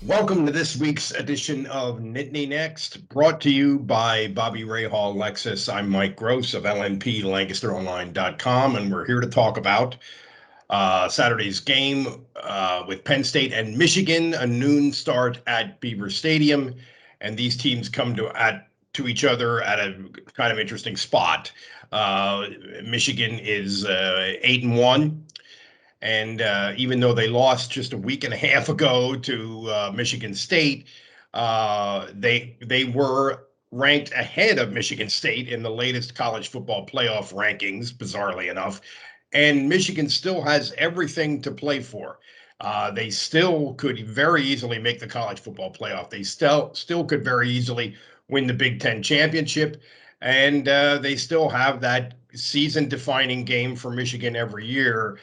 Welcome to this week's edition of Nittany Next, brought to you by Bobby Ray Hall Lexus. I'm Mike Gross of LNP LancasterOnline.com, and we're here to talk about Saturday's game with Penn State and Michigan, a noon start at Beaver Stadium, and these teams come to each other at a kind of interesting spot. Michigan is 8-1. And even though they lost just a week and a half ago to Michigan State, they were ranked ahead of Michigan State in the latest college football playoff rankings, bizarrely enough. And Michigan still has everything to play for. They still could very easily make the college football playoff. They still could very easily win the Big Ten championship. And they still have that season-defining game for Michigan every year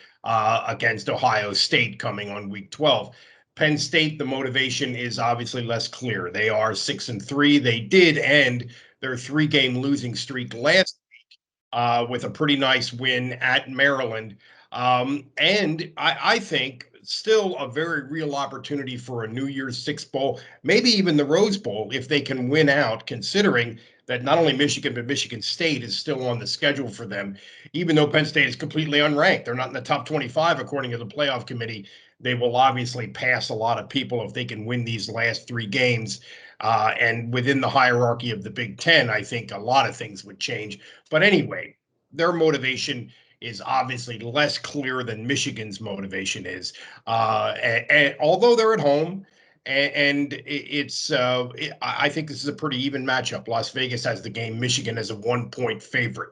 against Ohio State coming on week 12. Penn State, the motivation is obviously less clear. They are 6-3. They did end their three-game losing streak last week with a pretty nice win at Maryland. And I think still a very real opportunity for a New Year's Six Bowl, maybe even the Rose Bowl, if they can win out, considering that not only Michigan, but Michigan State is still on the schedule for them, even though Penn State is completely unranked. They're not in the top 25, according to the playoff committee. They will obviously pass a lot of people if they can win these last three games. And within the hierarchy of the Big Ten, I think a lot of things would change. But anyway, their motivation is obviously less clear than Michigan's motivation is. And although they're at home, and I think this is a pretty even matchup. Las Vegas has the game. Michigan as a 1-point favorite.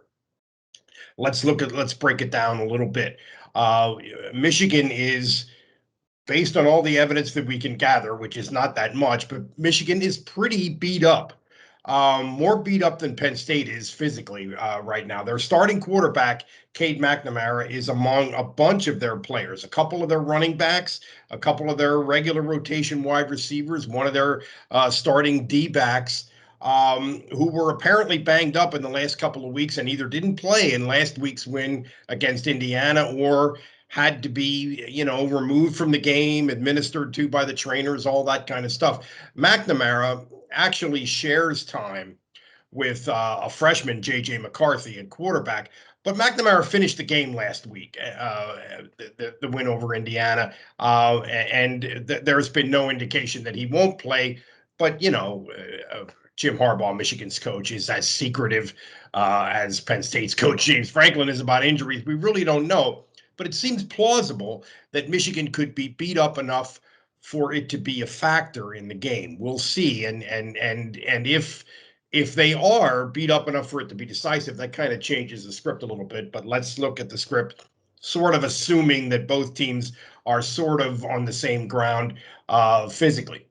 Let's break it down a little bit. Michigan is, based on all the evidence that we can gather, which is not that much, but Michigan is pretty beat up. More beat up than Penn State is physically right now. Their starting quarterback, Cade McNamara, is among a bunch of their players, a couple of their running backs, a couple of their regular rotation wide receivers, one of their starting D-backs, who were apparently banged up in the last couple of weeks and either didn't play in last week's win against Indiana or had to be, removed from the game, administered to by the trainers, all that kind of stuff. McNamara actually shares time with a freshman, J.J. McCarthy, at quarterback. But McNamara finished the game last week, the win over Indiana, and there's been no indication that he won't play. But, Jim Harbaugh, Michigan's coach, is as secretive as Penn State's coach James Franklin is about injuries. We really don't know. But it seems plausible that Michigan could be beat up enough for it to be a factor in the game. We'll see. And if they are beat up enough for it to be decisive, that kind of changes the script a little bit. But let's look at the script, sort of assuming that both teams are sort of on the same ground physically.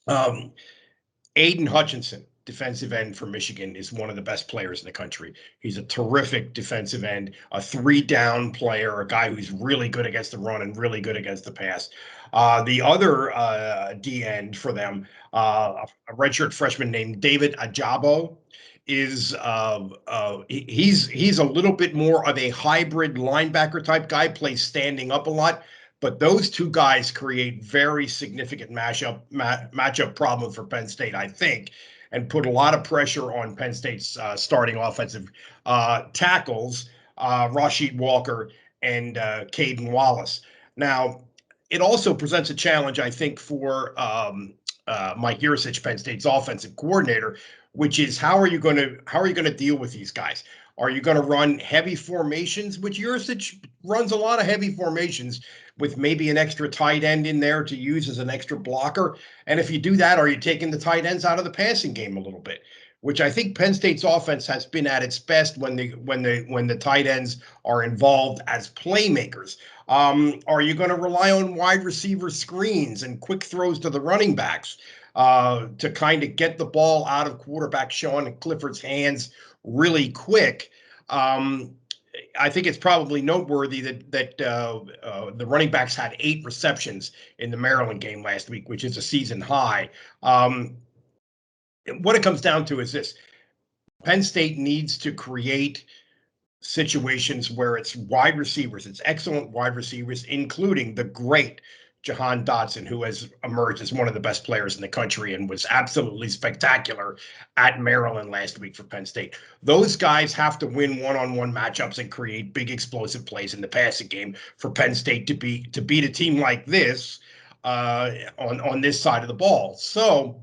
Aiden Hutchinson, defensive end for Michigan, is one of the best players in the country. He's a terrific defensive end, a three-down player, a guy who's really good against the run and really good against the pass. The other D end for them, a redshirt freshman named David Ajabo, is he's a little bit more of a hybrid linebacker type guy, plays standing up a lot. But those two guys create very significant matchup problem for Penn State, I think, and put a lot of pressure on Penn State's starting offensive tackles, Rasheed Walker and Caden Wallace. Now, it also presents a challenge, I think, for Mike Yurcich, Penn State's offensive coordinator, which is how are you going to deal with these guys? Are you going to run heavy formations, which Yurcich runs a lot of heavy formations with maybe an extra tight end in there to use as an extra blocker? And if you do that, are you taking the tight ends out of the passing game a little bit? Which I think Penn State's offense has been at its best when the tight ends are involved as playmakers. Are you going to rely on wide receiver screens and quick throws to the running backs to kind of get the ball out of quarterback Sean Clifford's hands really quick? I think it's probably noteworthy that the running backs had 8 receptions in the Maryland game last week, which is a season high. What it comes down to is this: Penn State needs to create situations where it's wide receivers, it's excellent wide receivers, including the great Jahan Dotson, who has emerged as one of the best players in the country and was absolutely spectacular at Maryland last week for Penn State. Those guys have to win one-on-one matchups and create big explosive plays in the passing game for Penn State to beat a team like this on this side of the ball. So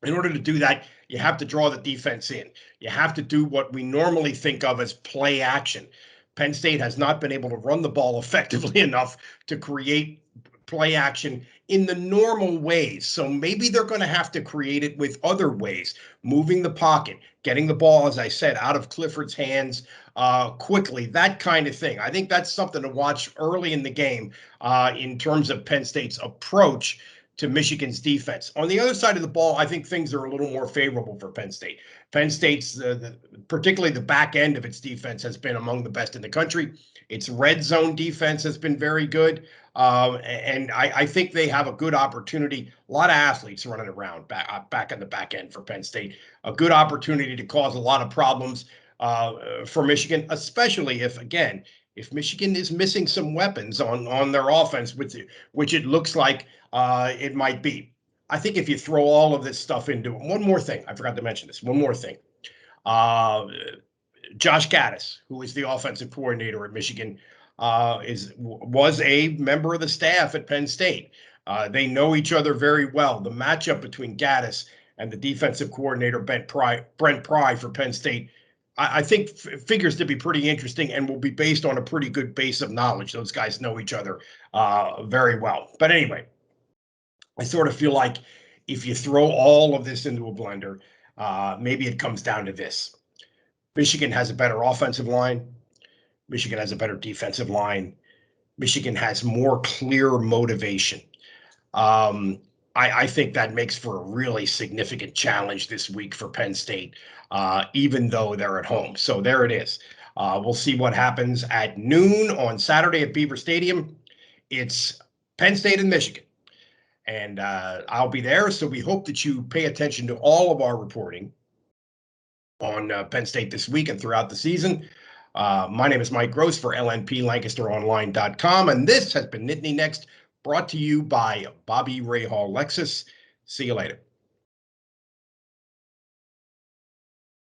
in order to do that, you have to draw the defense in. You have to do what we normally think of as play action. Penn State has not been able to run the ball effectively enough to create play action in the normal ways. So maybe they're going to have to create it with other ways, moving the pocket, getting the ball, as I said, out of Clifford's hands quickly, that kind of thing. I think that's something to watch early in the game in terms of Penn State's approach to Michigan's defense. On the other side of the ball, I think things are a little more favorable for Penn State. Penn State's, particularly the back end of its defense, has been among the best in the country. Its red zone defense has been very good. And I think they have a good opportunity. A lot of athletes running around back on the back end for Penn State. A good opportunity to cause a lot of problems for Michigan, especially if Michigan is missing some weapons on their offense, which it looks like it might be. I think if you throw all of this stuff into it, one more thing, I forgot to mention this, one more thing. Josh Gattis, who is the offensive coordinator at Michigan, was a member of the staff at Penn State. They know each other very well. The matchup between Gattis and the defensive coordinator, Brent Pry for Penn State, I think figures to be pretty interesting and will be based on a pretty good base of knowledge. Those guys know each other very well. But anyway, I sort of feel like if you throw all of this into a blender, maybe it comes down to this. Michigan has a better offensive line. Michigan has a better defensive line. Michigan has more clear motivation. I think that makes for a really significant challenge this week for Penn State, even though they're at home. So there it is. We'll see what happens at noon on Saturday at Beaver Stadium. It's Penn State and Michigan. And I'll be there. So we hope that you pay attention to all of our reporting on Penn State this week and throughout the season. My name is Mike Gross for LNPLancasterOnline.com, and this has been Nittany Next, brought to you by Bobby Rahal Lexus. See you later.